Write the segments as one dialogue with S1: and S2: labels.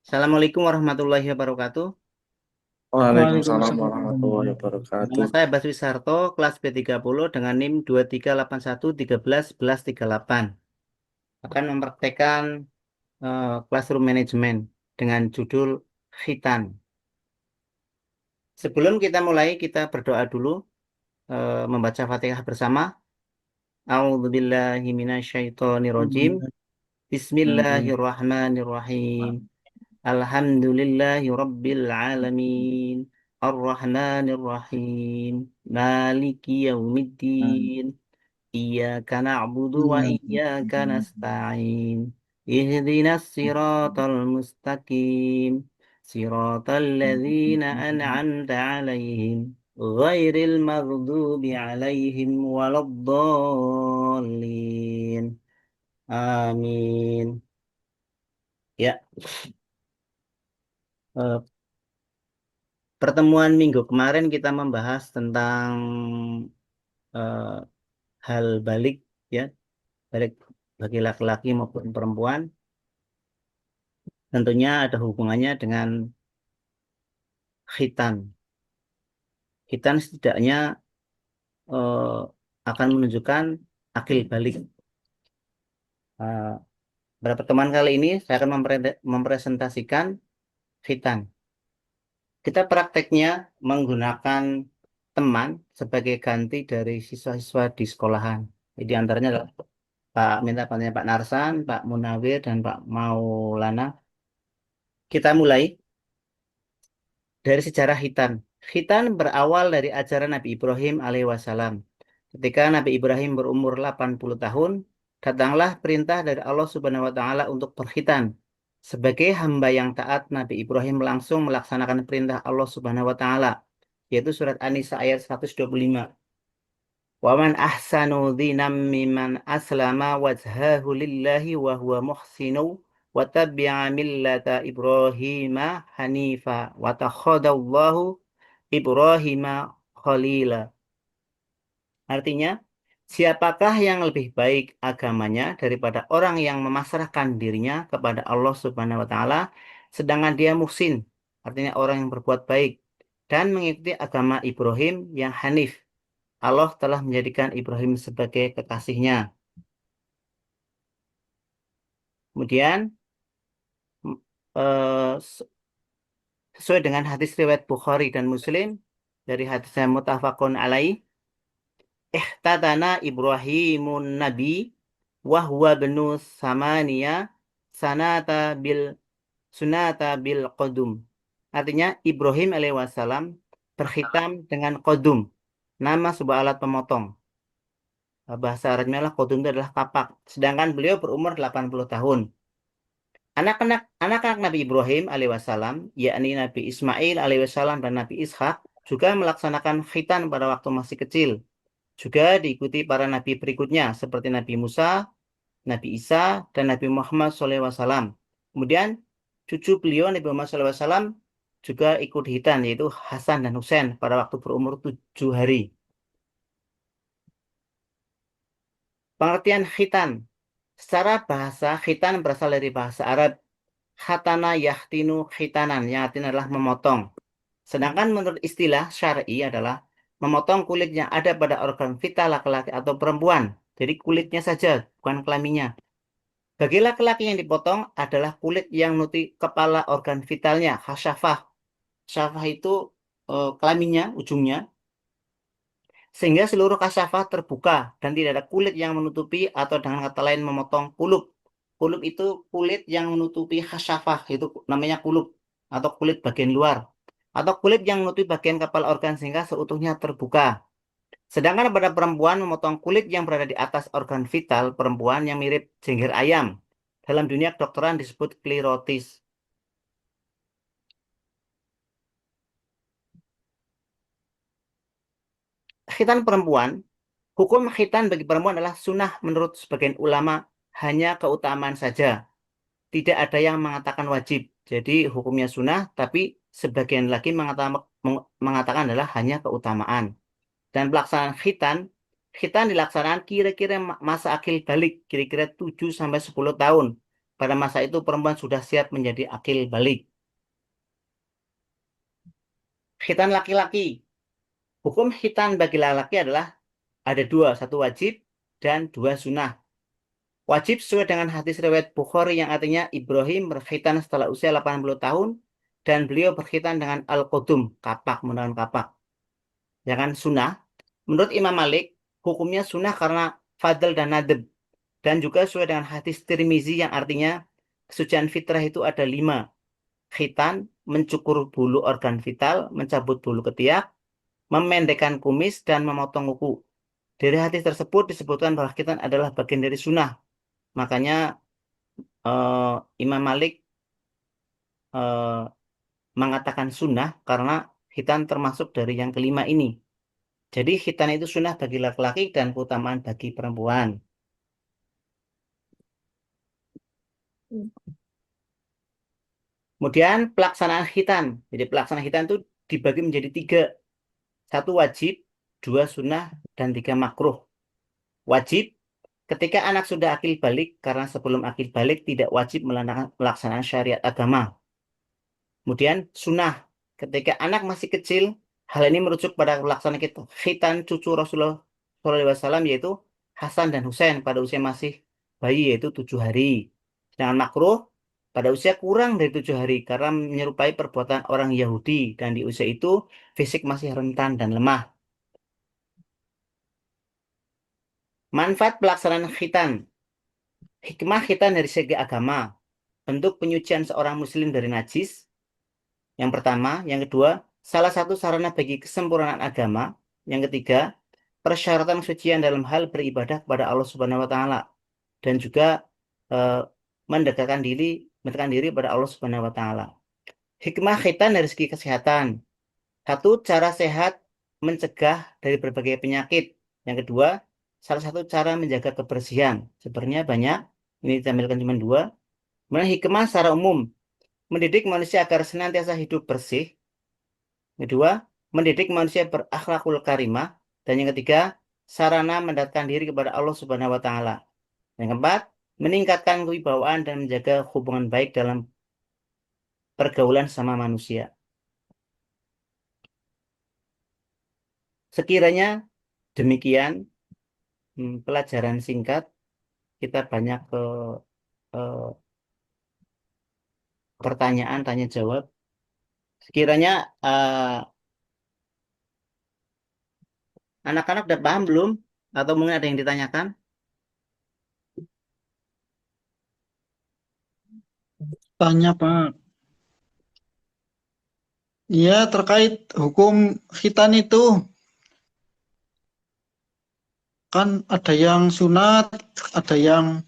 S1: Assalamualaikum warahmatullahi wabarakatuh.
S2: Waalaikumsalam
S3: Waalaikumsalam
S2: warahmatullahi
S3: warahmatullahi
S1: Nama
S2: wabarakatuh.
S1: saya Baswi Sarto, kelas B30 dengan NIM 2381131138. Akan mempraktekkan Classroom Management dengan judul Khitan. Sebelum kita mulai, kita berdoa dulu, membaca Fatihah bersama. A'udzubillahi minasyaitonirrajim.
S3: wabarakatuh.
S1: Bismillahirrahmanirrahim. Alhamdulillahi Rabbil Alamin. Ar-Rahmanir Rahim. Maliki Yaumiddin. Iyyaka na'budu wa iyyaka nasta'in. Ihdinas siratal mustaqim. Siratal ladzina an'amta 'alaihim. Ghairil maghdubi 'alaihim waladdallin. Amin. Ya, eh, pertemuan minggu kemarin kita membahas tentang eh, hal balik, ya, balik bagi laki-laki maupun perempuan. Tentunya ada hubungannya dengan khitan. Khitan setidaknya eh, akan menunjukkan akil balik. Eh, Pada pertemuan kali ini saya akan mempresentasikan khitan. Kita prakteknya menggunakan teman sebagai ganti dari siswa-siswa di sekolahan. Jadi antaranya adalah minta bantuan Pak Narsan, Pak Munawir, dan Pak Maulana. Kita mulai dari sejarah khitan. Khitan berawal dari ajaran Nabi Ibrahim alaihissalam. Ketika Nabi Ibrahim berumur 80 tahun, datanglah perintah dari Allah Subhanahu wa taala untuk berkhitan. Sebagai hamba yang taat, Nabi Ibrahim langsung melaksanakan perintah Allah Subhanahu wa taala, yaitu surat An-Nisa ayat 125. Wa man ahsanu dhinam mimman aslama wajhahu lillahi wa huwa muhsinu wa tabi'a millata Ibrahima hanifa wa takhadallahu Ibrahima khalila. Artinya, siapakah yang lebih baik agamanya daripada orang yang memasrahkan dirinya kepada Allah Subhanahu wa taala sedangkan dia muhsin, artinya orang yang berbuat baik dan mengikuti agama Ibrahim yang hanif. Allah telah menjadikan Ibrahim sebagai kekasihnya. Kemudian m- sesuai dengan hadis riwayat Bukhari dan Muslim dari hadis yang muttafaqun alaih, ihtatana Ibrahimun Nabi wa huwa benu samania sanata bil sunata bil qadum. Artinya Ibrahim alaihissalam berkhitam dengan qadum, nama sebuah alat pemotong. Bahasa Arabnya lah qadum itu adalah kapak. Sedangkan beliau berumur 80 tahun. Anak-anak Nabi Ibrahim alaihissalam, yakni Nabi Ismail alaihissalam dan Nabi Ishak, juga melaksanakan khitan pada waktu masih kecil. Juga diikuti para nabi berikutnya seperti Nabi Musa, Nabi Isa, dan Nabi Muhammad SAW. Kemudian cucu beliau Nabi Muhammad SAW juga ikut khitan, yaitu Hasan dan Husain pada waktu berumur 7 hari. Pengertian khitan. Secara bahasa, khitan berasal dari bahasa Arab khatana yahtinu khitanan, yang artinya adalah memotong. Sedangkan menurut istilah syar'i adalah memotong kulit yang ada pada organ vital laki-laki atau perempuan. Jadi kulitnya saja, bukan kelaminnya. Bagi laki-laki yang dipotong adalah kulit yang menutupi kepala organ vitalnya, khasyafah. Syafah itu kelaminnya, ujungnya, sehingga seluruh kasyafah terbuka dan tidak ada kulit yang menutupi, atau dengan kata lain memotong kulub. Kulub itu kulit yang menutupi kasyafah, itu namanya kulub atau kulit bagian luar. Atau kulit yang menutupi bagian kepala organ sehingga seutuhnya terbuka. Sedangkan pada perempuan memotong kulit yang berada di atas organ vital perempuan yang mirip jenggir ayam. Dalam dunia kedokteran disebut klirotis. Khitan perempuan, hukum khitan bagi perempuan adalah sunnah menurut sebagian ulama, hanya keutamaan saja. Tidak ada yang mengatakan wajib. Jadi hukumnya sunnah, tapi sebagian lagi mengatakan adalah hanya keutamaan. Dan pelaksanaan khitan, khitan dilaksanakan kira-kira masa akil balik, kira-kira 7 sampai 10 tahun pada masa itu perempuan sudah siap menjadi akil balik. Khitan laki-laki. Hukum khitan bagi laki-laki adalah ada dua, satu wajib dan dua sunnah. Wajib sesuai dengan hadis riwayat Bukhari yang artinya Ibrahim berkhitan setelah usia 80 tahun dan beliau berkhitan dengan al-qudum, kapak, menggunakan kapak. Jangan sunnah. Menurut Imam Malik, hukumnya sunnah karena fadl dan nadab. Dan juga sesuai dengan hadis Tirmizi yang artinya kesucian fitrah itu ada lima. Khitan, mencukur bulu organ vital, mencabut bulu ketiak, memendekkan kumis, dan memotong kuku. Dari hadis tersebut disebutkan bahwa khitan adalah bagian dari sunnah. Makanya eh, Imam Malik eh, mengatakan sunnah karena khitan termasuk dari yang kelima ini. Jadi khitan itu sunnah bagi laki-laki dan keutamaan bagi perempuan. Kemudian pelaksanaan khitan. Jadi pelaksanaan khitan itu dibagi menjadi tiga. Satu wajib, dua sunnah, dan tiga makruh. Wajib, ketika anak sudah akil balik, karena sebelum akil balik tidak wajib melaksanakan syariat agama. Kemudian sunnah, ketika anak masih kecil, hal ini merujuk pada pelaksanaan khitan cucu Rasulullah SAW, yaitu Hasan dan Husain pada usia masih bayi, yaitu 7 hari. Sedangkan makruh, pada usia kurang dari 7 hari, karena menyerupai perbuatan orang Yahudi, dan di usia itu fisik masih rentan dan lemah. Manfaat pelaksanaan khitan. Hikmah khitan dari segi agama. Bentuk penyucian seorang muslim dari najis. Yang pertama. Yang kedua, salah satu sarana bagi kesempurnaan agama. Yang ketiga, persyaratan kesucian dalam hal beribadah kepada Allah Subhanahu wa taala dan juga eh, mendekatkan diri pada Allah Subhanahu wa taala. Hikmah khitan dari segi kesehatan. Satu, cara sehat mencegah dari berbagai penyakit. Yang kedua, salah satu cara menjaga kebersihan. Sebenarnya banyak, ini ditampilkan cuma dua. Kemudian hikmah secara umum, mendidik manusia agar senantiasa hidup bersih. Kedua, mendidik manusia berakhlakul karimah. Dan yang ketiga, sarana mendekatkan diri kepada Allah Subhanahu wa taala. Yang keempat, meningkatkan kewibawaan dan menjaga hubungan baik dalam pergaulan sama manusia. Sekiranya demikian pelajaran singkat, kita banyak ke eh, pertanyaan tanya jawab. Sekiranya anak-anak udah paham belum? Atau mungkin ada yang ditanyakan?
S3: Tanya Pak, ya terkait hukum khitan itu kan ada yang sunat, ada yang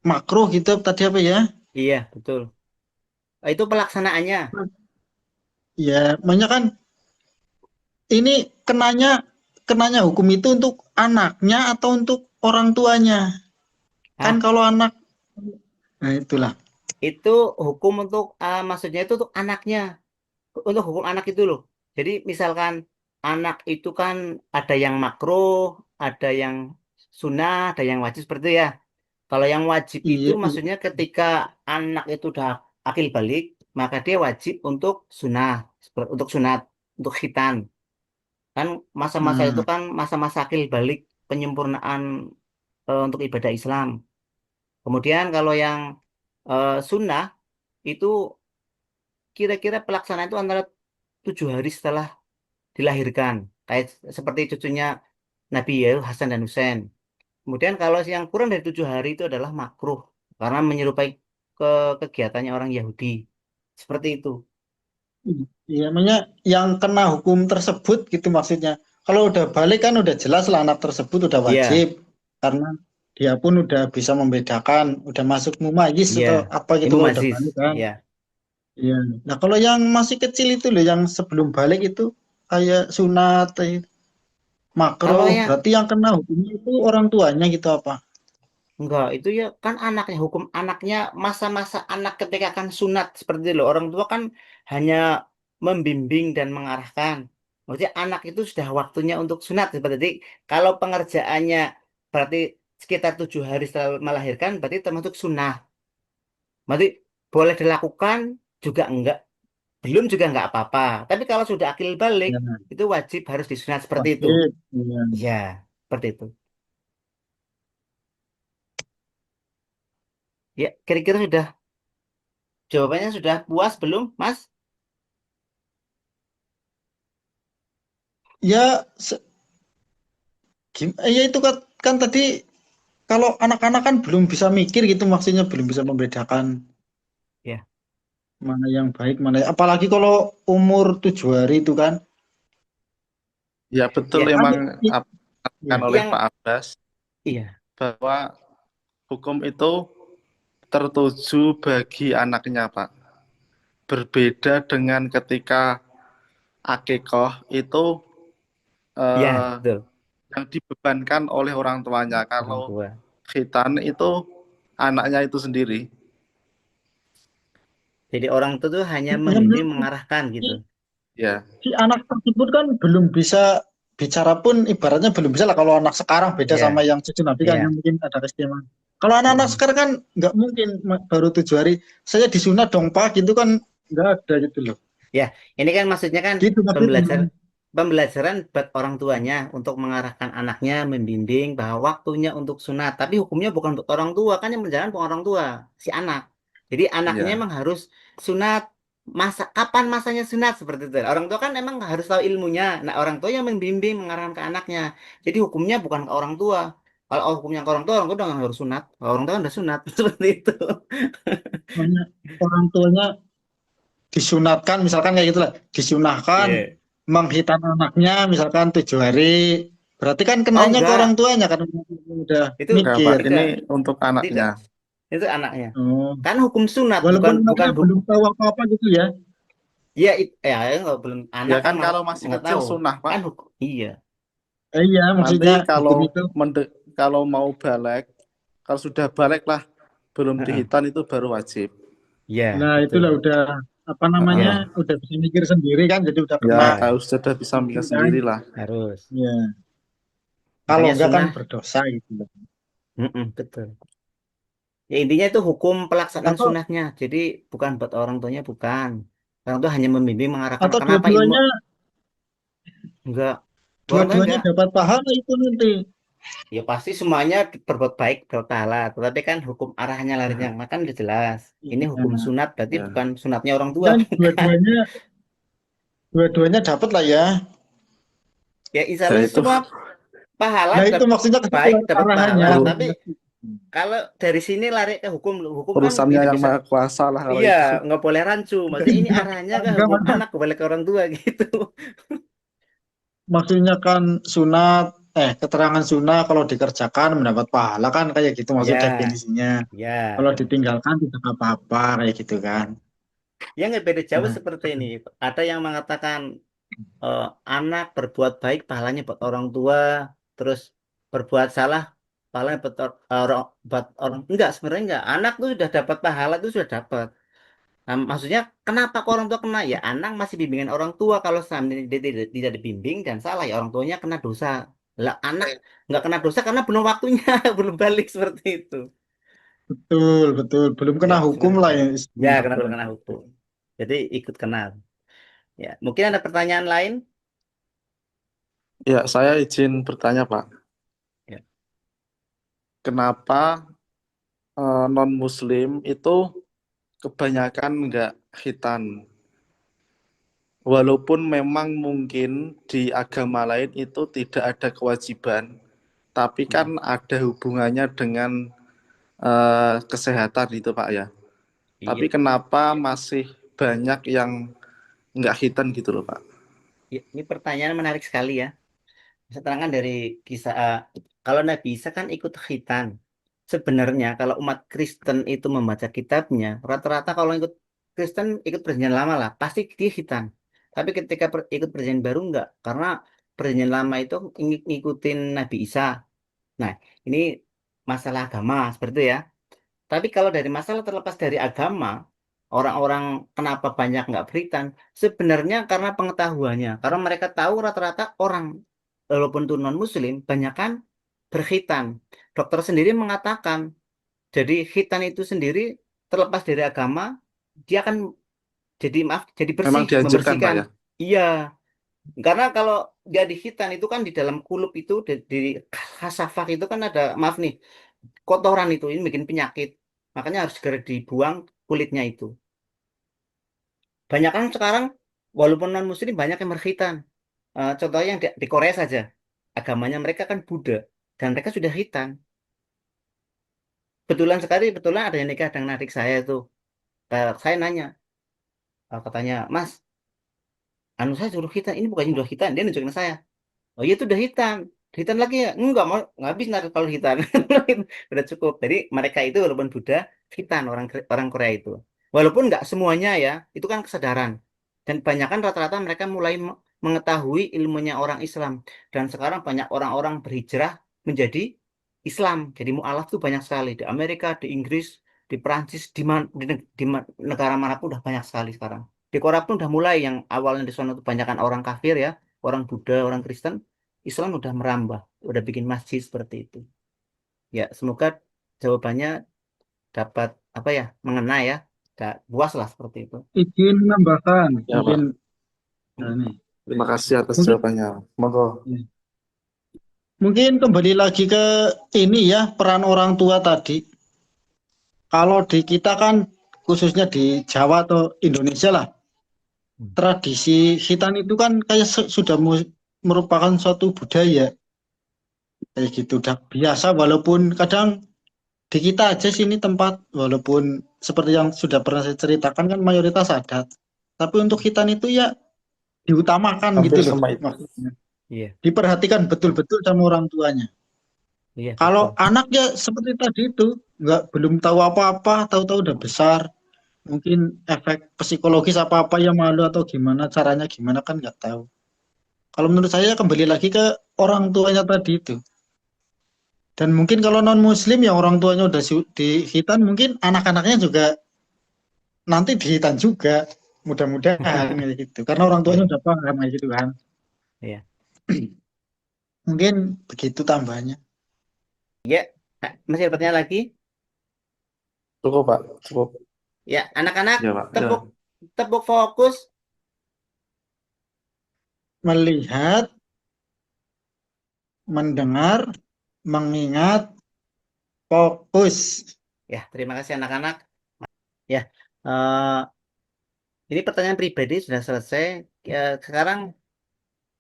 S3: makruh gitu tadi apa ya?
S1: Iya, betul. Itu pelaksanaannya.
S3: Ya, makanya kan ini kenanya kenanya hukum itu untuk anaknya atau untuk orang tuanya? Kan
S1: Ah,
S3: kalau anak, nah itulah.
S1: itu hukum untuk maksudnya itu untuk anaknya, untuk hukum anak itu loh. Jadi misalkan anak itu kan ada yang makro, ada yang sunnah, ada yang wajib seperti itu ya. Kalau yang wajib itu
S3: Iya, iya.
S1: maksudnya ketika anak itu udah akil balik, maka dia wajib untuk sunnah, untuk sunat, untuk khitan. Kan masa-masa itu
S3: Nah,
S1: kan masa-masa akil balik penyempurnaan untuk ibadah Islam. Kemudian kalau yang sunnah itu kira-kira pelaksanaan itu antara 7 hari setelah dilahirkan, kayak seperti cucunya Nabi ya Hasan dan Husain. Kemudian kalau yang kurang dari 7 hari itu adalah makruh karena menyerupai ke kegiatannya orang Yahudi. Seperti itu.
S3: iya, makanya yang kena hukum tersebut gitu maksudnya. Kalau udah balik kan udah jelas lah anak tersebut udah
S1: Iya,
S3: wajib karena dia pun udah bisa membedakan, udah masuk mumayyiz
S1: iya.
S3: atau apa gitu
S1: Ibu
S3: kalau udah
S1: Maziz,
S3: balik kan.
S1: iya.
S3: Iya. Nah kalau yang masih kecil itu loh yang sebelum balik itu kayak sunat,
S1: Kalau
S3: makruh,
S1: yang
S3: berarti yang kena hukumnya itu orang tuanya gitu apa?
S1: enggak, itu ya kan anaknya, hukum anaknya masa-masa anak ketika akan sunat seperti itu loh. Orang tua kan hanya membimbing dan mengarahkan. Maksudnya anak itu sudah waktunya untuk sunat seperti itu. Kalau pengerjaannya berarti sekitar 7 hari setelah melahirkan, berarti termasuk sunnah. Berarti boleh dilakukan juga enggak, belum juga enggak apa-apa. Tapi kalau sudah akil balik,
S3: Ya,
S1: itu wajib harus disunat seperti itu.
S3: wajib. Ya.
S1: Ya, seperti itu. Ya, kira-kira sudah jawabannya sudah puas belum, Mas?
S3: Ya, ya itu kan tadi kalau anak-anak kan belum bisa mikir gitu, maksudnya belum bisa membedakan
S1: Ya,
S3: mana yang baik, apalagi kalau umur 7 hari itu kan.
S2: Ya betul
S1: ya,
S2: emang
S3: Kan
S2: apa yang
S3: ya,
S2: disampaikan oleh
S1: yang
S2: Pak Abbas
S1: iya,
S2: bahwa hukum itu tertuju bagi anaknya, Pak. Berbeda dengan ketika akikoh itu
S1: ya,
S2: eh,
S1: betul.
S2: yang dibebankan oleh orang tuanya.
S1: Orang
S2: Kalau
S1: tua.
S2: khitan itu anaknya itu sendiri.
S1: Jadi orang tua tuh hanya
S3: yang
S1: membimbing, mengarahkan gitu.
S2: Ya,
S3: si anak tersebut kan belum bisa bicara pun, ibaratnya belum bisa lah. Kalau anak sekarang beda sama
S1: Ya,
S3: yang cucu nanti kan, yang
S1: ya.
S3: mungkin ada keistimewaan. Kalau anak-anak
S1: Mm.
S3: sekarang kan nggak mungkin baru 7 hari saya disunat dong Pak, gitu kan nggak ada gitu loh.
S1: Ya, ini kan maksudnya kan
S3: Gitu maksudnya.
S1: pembelajaran buat orang tuanya untuk mengarahkan anaknya, membimbing bahwa waktunya untuk sunat. Tapi hukumnya bukan untuk orang tua, kan yang menjalankan bukan orang tua, si anak. Jadi anaknya
S2: iya.
S1: emang harus sunat. Kapan masanya sunat seperti itu. Orang tua kan emang harus tahu ilmunya. Nah, orang tua yang membimbing, mengarahkan ke anaknya. Jadi hukumnya bukan ke orang tua. Kalau hukumnya ke orang tua udah nggak harus sunat. Kalau orang tua kan udah sunat seperti itu.
S3: Makanya orang tuanya disunatkan, misalkan kayak gitulah, disunahkan
S1: Iya.
S3: menghitan anaknya misalkan 7 hari, berarti kan
S1: Oh
S3: kenanya ke orang
S1: enggak,
S3: tuanya kan, udah
S1: itu
S2: Enggak, Pak.
S3: mikir.
S2: Ini
S1: tidak,
S2: untuk
S1: tidak.
S2: anaknya.
S1: Itu anaknya.
S3: Oh,
S1: Kan hukum sunat bukan
S3: walaupun
S1: bukan
S3: anaknya belum
S1: hukum.
S3: tahu apa-apa gitu ya.
S1: Ya, ya nggak belum
S2: Ya
S1: anak kan
S2: kan kalau masih
S1: nggak
S2: kecil
S1: tahu.
S2: sunnah, Pak.
S1: Kan hukum. Iya.
S3: Iya,
S2: Nanti
S3: maksudnya
S2: kalau
S3: hukum itu.
S2: kalau mau balik, kalau sudah balik lah, belum
S1: Heeh.
S2: dihitan itu baru wajib.
S1: Ya,
S3: Nah, itulah
S1: betul.
S3: udah apa namanya,
S2: Heeh.
S1: Ya,
S3: udah bisa mikir sendiri kan, jadi udah
S2: Ya
S3: kena
S1: ya,
S2: harus sudah bisa
S3: itu
S2: mikir
S3: kan.
S2: sendiri lah.
S1: harus.
S3: Ya, kalau
S1: Makanya
S3: enggak kan
S1: sunnah.
S3: berdosa gitu loh.
S1: Betul. Ya intinya itu hukum pelaksanaan
S3: Atau
S1: sunnahnya. Jadi bukan buat orang tuanya bukan. Orang tua hanya membimbing, mengarahkan.
S3: atau
S1: Kenapa ilmu?
S3: dua-duanya
S1: Enggak. Orang tua
S3: dua-duanya
S1: enggak.
S3: dapat pahala itu nanti.
S1: Ya pasti semuanya berbuat baik, berbuat pahala. Tetapi kan hukum arahnya larinya,
S2: Nah,
S1: maka udah jelas. Ini hukum
S3: Iya.
S1: sunat, berarti
S2: ya.
S1: bukan sunatnya orang tua,
S3: Kan
S1: bukan.
S3: dua-duanya dapat lah ya.
S1: Ya insya
S2: Ya
S1: Allah
S2: itu
S1: semua pahala
S3: Nah, itu
S1: dapat
S3: maksudnya ke situ
S1: baik, dapat pahala.
S3: arahannya.
S2: uru-
S1: Tapi kalau dari sini lari ke hukum, hukum kan
S2: urusannya
S1: tidak
S2: yang
S1: bisa.
S2: maha kuasa lah kalau
S1: Iya,
S2: itu.
S1: nggak boleh rancu. Maksudnya ini arahnya ke
S3: Enggak,
S1: hukum anak, kembali ke orang tua gitu.
S3: maksudnya kan sunat, keterangan sunnah kalau dikerjakan mendapat pahala kan, kayak gitu maksud
S1: Ya,
S3: definisinya.
S1: ya,
S3: Kalau
S1: betul.
S3: ditinggalkan tidak apa-apa kayak gitu kan.
S1: Yang nggak beda jauh
S3: Nah,
S1: seperti ini. Ada yang mengatakan eh, anak berbuat baik pahalanya buat orang tua, terus berbuat salah pahalanya buat buat orang, enggak, sebenarnya enggak, anak tuh sudah dapat pahala tuh sudah dapat. Nah, maksudnya kenapa ke orang tua kena, ya anak masih bimbingan orang tua. Kalau seandainya dia tidak dibimbing dan salah, ya orang tuanya kena dosa. Lah anak nggak kena dosa karena belum waktunya, belum balik seperti itu.
S3: betul, betul. Belum
S1: Ya
S3: kena hukum
S1: seperti
S3: lah
S1: itu.
S3: ya
S1: Ya
S3: istilahnya.
S1: kena hukum, jadi ikut kena. Ya mungkin ada pertanyaan lain.
S2: Ya, saya izin bertanya, Pak.
S1: Ya,
S2: Kenapa non-Muslim itu kebanyakan nggak khitan? Walaupun memang mungkin di agama lain itu tidak ada kewajiban, tapi kan
S1: mm,
S2: ada hubungannya dengan kesehatan itu, Pak ya. Tapi
S1: iya.
S2: kenapa masih banyak yang nggak khitan gitu loh, Pak?
S1: Ya, ini pertanyaan menarik sekali ya. Saya terangkan dari kisah, kalau Nabi Isa kan ikut khitan. Sebenarnya kalau umat Kristen itu membaca kitabnya, rata-rata kalau ikut Kristen ikut perjanjian lama lah, pasti dia khitan. Tapi ketika ikut perjanjian baru enggak, karena perjanjian lama itu ngikutin Nabi Isa. Nah, ini masalah agama seperti itu ya. Tapi kalau dari masalah terlepas dari agama, orang-orang kenapa banyak nggak beritan? Sebenarnya karena pengetahuannya. Karena mereka tahu rata-rata orang, walaupun itu non-muslim, banyak kan berkhitan. Dokter sendiri mengatakan, jadi khitan itu sendiri terlepas dari agama, dia akan jadi
S2: Memang
S1: bersih,
S2: dianjurkan, Pak,
S1: membersihkan.
S2: ya?
S1: Iya, karena kalau dia di khitan itu kan di dalam kulup itu di khasafah itu kan ada, maaf nih, kotoran itu ini bikin penyakit. Makanya harus segera dibuang kulitnya itu. Banyak kan sekarang walaupun non muslim banyak yang berkhitan. Contohnya yang di Korea saja. Agamanya mereka kan Buddha dan mereka sudah khitan. Betulan ada yang nikah dengan adik saya itu. Saya nanya, katanya, "Mas, anu saya suruh khitan, ini bukannya udah khitan?" Dia nunjukin ke saya. "Oh iya itu udah hitam. Hitam lagi ya?" "Enggak, mau nggak habis ntar kalau hitam." Udah cukup. Jadi mereka itu walaupun Buddha, hitam orang Korea itu. Walaupun nggak semuanya ya, itu kan kesadaran. Dan kebanyakan rata-rata mereka mulai mengetahui ilmunya orang Islam. Dan sekarang banyak orang-orang berhijrah menjadi Islam. Jadi mualaf tuh banyak sekali di Amerika, di Inggris, di Perancis, negara manapun udah banyak sekali sekarang. Di Korea pun udah mulai yang awalnya di sana tuh banyakan orang kafir ya, orang Buddha, orang Kristen. Islam udah merambah, udah bikin masjid seperti itu. Ya, semoga jawabannya dapat apa ya, mengena ya, puas lah seperti itu.
S3: Izin menambahkan,
S2: Ya,
S3: mungkin
S2: Pak.
S3: ini,
S2: Terima kasih atas
S3: mungkin
S2: jawabannya. Monggo.
S3: mungkin kembali lagi ke ini ya, peran orang tua tadi. Kalau di kita kan khususnya di Jawa atau Indonesia lah, tradisi khitan itu kan kayak sudah merupakan suatu budaya kayak gitu, udah biasa. Walaupun kadang di kita aja sini tempat, walaupun seperti yang sudah pernah saya ceritakan kan mayoritas adat, tapi untuk khitan itu ya diutamakan
S2: Hampir
S3: gitu loh,
S2: sama itu.
S3: maksudnya
S1: Iya,
S3: diperhatikan betul-betul sama orang tuanya.
S1: iya
S3: Kalau
S1: betul.
S3: anak ya seperti tadi itu nggak, belum tahu apa-apa, tahu-tahu udah besar, mungkin efek psikologis apa-apa ya, malu atau gimana caranya, gimana kan nggak tahu. Kalau menurut saya kembali lagi ke orang tuanya tadi itu. Dan mungkin kalau non muslim yang orang tuanya udah di khitan, mungkin anak-anaknya juga nanti dihitan juga, mudah-mudahan kayak gitu, karena orang tuanya
S1: Iya,
S3: udah paham kayak gitu kan.
S1: iya.
S3: Mungkin begitu tambahnya.
S1: Ya, masih ada pertanyaan lagi?
S2: Cukup, Pak. Cukup.
S1: Ya, anak-anak
S2: Ya, Pak. Ya.
S1: tepuk tepuk fokus.
S3: Melihat, mendengar, mengingat, fokus.
S1: Ya, terima kasih anak-anak. Ya, eh, ini pertanyaan pribadi sudah selesai. Ya, sekarang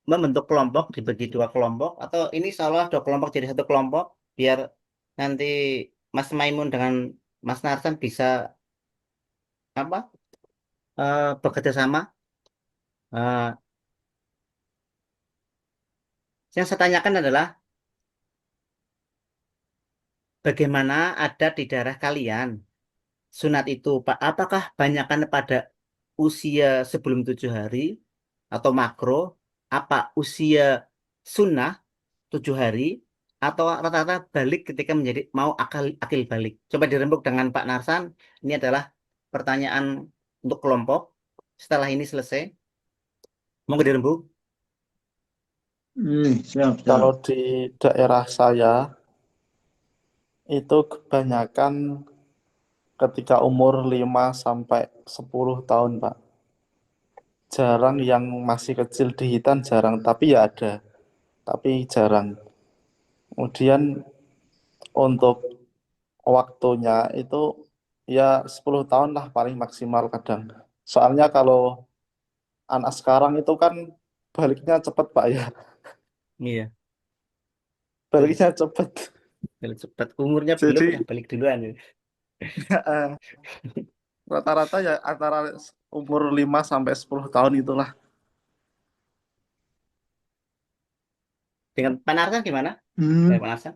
S1: membentuk kelompok dibagi dua kelompok atau ini seolah dua kelompok jadi satu kelompok biar nanti Mas Maimun dengan Mas Narsan bisa apa bekerja sama. Eh, yang saya tanyakan adalah bagaimana adat di daerah kalian sunat itu Pak, apakah banyakkan pada usia sebelum 7 hari atau makro, apa usia sunnah 7 hari atau rata-rata balik ketika menjadi mau akil balik. Coba dirembuk dengan Pak Narsan. Ini adalah pertanyaan untuk kelompok. Setelah ini selesai, mau dirembuk?
S3: Siap, siap.
S2: Kalau di daerah saya, itu kebanyakan ketika umur 5 sampai 10 tahun, Pak. Jarang yang masih kecil di hitan, jarang. Tapi ya ada. Tapi jarang. Kemudian untuk waktunya itu ya 10 tahun lah paling maksimal kadang. Soalnya kalau anak sekarang itu kan baliknya cepet, Pak, ya.
S1: Iya, betul.
S2: Baliknya cepet.
S1: Balik cepat. Umurnya belum
S2: Jadi
S1: udah balik duluan.
S2: eh, rata-rata ya antara umur 5 sampai 10 tahun itulah.
S1: Dengan Pak Narsan gimana?
S3: Hmm,
S1: Pak Narsan?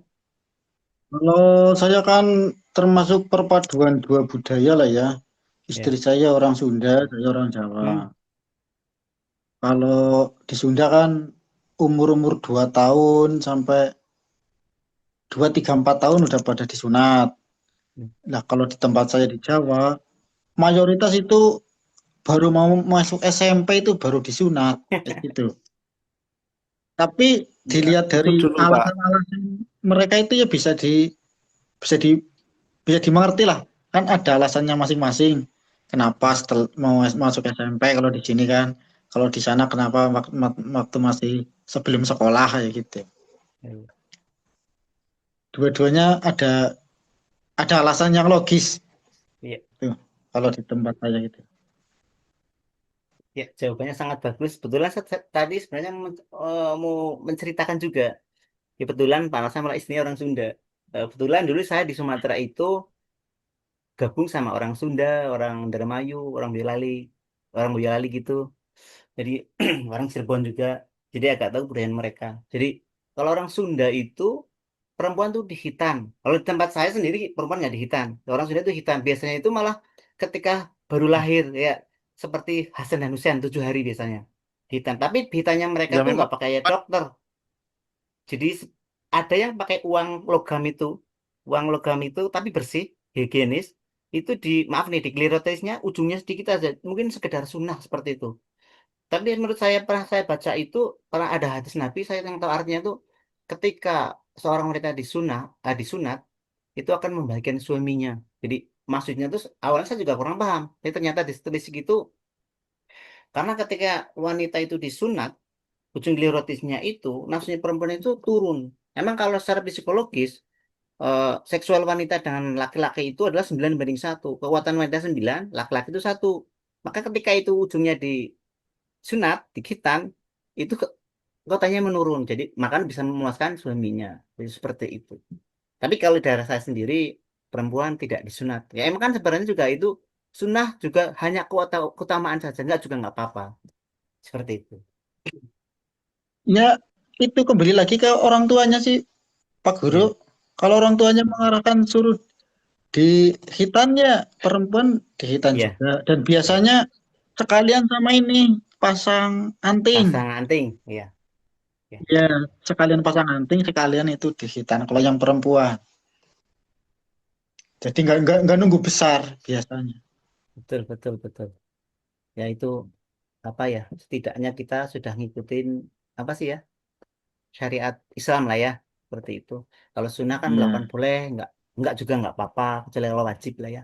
S3: Kalau saya kan termasuk perpaduan dua budaya lah ya. Istri
S1: Ya.
S3: saya orang Sunda, saya orang Jawa.
S1: Hmm.
S3: Kalau di Sunda kan umur-umur 2 tahun sampai 2, 3, 4 tahun udah pada disunat.
S1: Hmm.
S3: Nah, kalau di tempat saya di Jawa, mayoritas itu baru mau masuk SMP itu baru disunat, kayak gitu. Tapi
S2: Ya,
S3: dilihat
S2: itu
S3: dari
S2: dulu, Pak.
S3: alasan-alasan mereka itu ya bisa bisa di bisa dimengerti lah kan ada alasannya masing-masing. Kenapa setelah mau masuk SMP kalau di sini kan, kalau di sana kenapa waktu masih sebelum sekolah kayak gitu.
S1: Iya.
S3: Dua-duanya ada alasan yang logis
S1: Iya.
S3: tuh kalau di tempat saya gitu.
S1: Ya, jawabannya sangat bagus. Kebetulan tadi sebenarnya mau menceritakan juga. Kebetulan Pak Nasa malah istrinya orang Sunda. Kebetulan dulu saya di Sumatera itu gabung sama orang Sunda, orang Indramayu, orang Boyolali gitu. Jadi orang Cirebon juga. Jadi agak tahu budaya mereka. Jadi kalau orang Sunda itu perempuan tuh dihitan. Kalau di tempat saya sendiri perempuan nggak dihitan. Orang Sunda itu hitan. Biasanya itu malah ketika baru lahir ya seperti Hasan dan Hussein 7 hari biasanya dihitan. Tapi hitannya mereka
S2: Ya
S1: tuh
S2: memang
S1: nggak pakai dokter. Jadi ada yang pakai uang logam itu tapi bersih, higienis. Itu maaf nih, di klitorisnya ujungnya sedikit aja, mungkin sekedar sunnah seperti itu. Tapi menurut saya pernah saya baca itu pernah ada hadis Nabi saya yang tahu artinya itu ketika seorang wanita disunat itu akan membahagiakan suaminya. Jadi maksudnya tuh awalnya saya juga kurang paham. Tapi ternyata ditulis gitu karena ketika wanita itu disunat ujung klitorisnya itu nafsunya perempuan itu turun. Emang kalau secara psikologis seksual wanita dengan laki-laki itu adalah 9 banding 1. Kekuatan wanita 9, laki-laki itu 1. Maka ketika itu ujungnya disunat, dikitan, itu kotanya menurun. Jadi makan bisa memuaskan suaminya. Jadi seperti itu. Tapi kalau dari saya sendiri, perempuan tidak disunat. Ya emang kan sebenarnya juga itu sunnah juga hanya keutamaan saja. Enggak juga nggak apa-apa. Seperti itu.
S3: Ya itu kembali lagi ke orang tuanya sih Pak Guru.
S1: Ya,
S3: Kalau orang tuanya mengarahkan suruh dihitan ya perempuan dihitan
S1: ya,
S3: juga. Dan
S1: ya.
S3: biasanya sekalian sama ini pasang anting.
S1: Pasang anting. Ya, ya.
S3: Ya sekalian pasang anting, sekalian itu dihitan. Kalau yang perempuan. Jadi nggak nunggu besar biasanya.
S1: Betul, betul, betul. Ya itu apa ya? Setidaknya kita sudah ngikutin apa sih ya? Syariat Islam lah ya. Seperti itu. Kalau sunnah kan melakukan
S3: Iya,
S1: boleh, nggak juga nggak apa-apa, kecuali kalau wajib lah ya.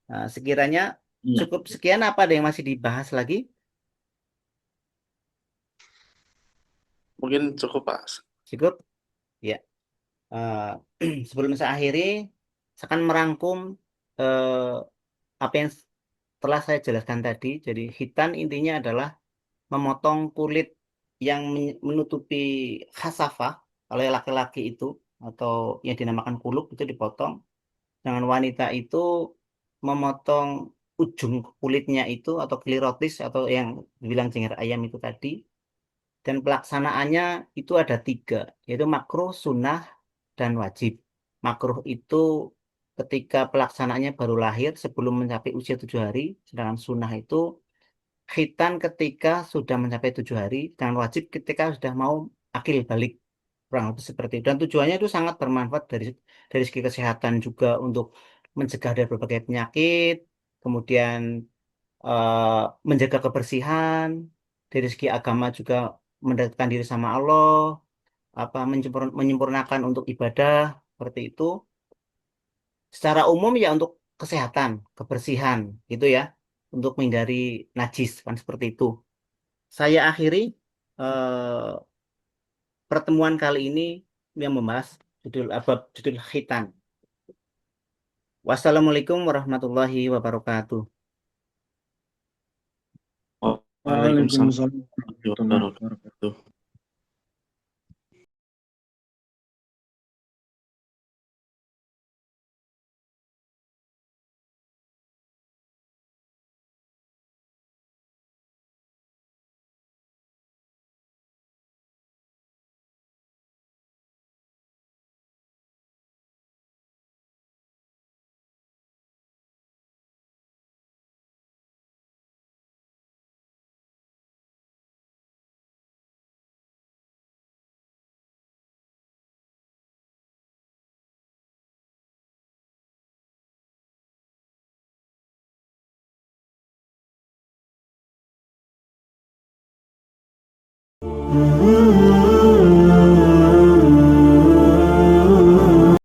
S1: Nah, sekiranya
S3: iya.
S1: cukup sekian apa ada yang masih dibahas lagi?
S2: mungkin cukup Pak.
S1: Cukup? Ya. Sebelum saya akhiri, saya akan merangkum eh, apa yang telah saya jelaskan tadi. Jadi hitan intinya adalah memotong kulit yang menutupi khasafah oleh laki-laki itu atau yang dinamakan kuluk itu dipotong. Dengan wanita itu memotong ujung kulitnya itu atau klirotis atau yang dibilang cengar ayam itu tadi. Dan pelaksanaannya itu ada 3, yaitu makruh, sunnah, dan wajib. Makruh itu ketika pelaksanaannya baru lahir sebelum mencapai usia 7 hari, sedangkan sunnah itu khitan ketika sudah mencapai 7 hari, dan wajib ketika sudah mau akil balik. Kurang lebih seperti itu. Dan tujuannya itu sangat bermanfaat dari segi kesehatan juga untuk mencegah dari berbagai penyakit, kemudian menjaga kebersihan, dari segi agama juga mendekatkan diri sama Allah, apa menyempurnakan untuk ibadah seperti itu. Secara umum ya untuk kesehatan, kebersihan gitu ya, untuk menghindari najis kan seperti itu. Saya akhiri eh, pertemuan kali ini yang membahas judul khitan. Wassalamualaikum warahmatullahi wabarakatuh.
S2: Waalaikumsalam
S3: Waalaikumsalam warahmatullahi
S2: warahmatullahi
S3: wabarakatuh.
S2: wabarakatuh.
S3: Hmm.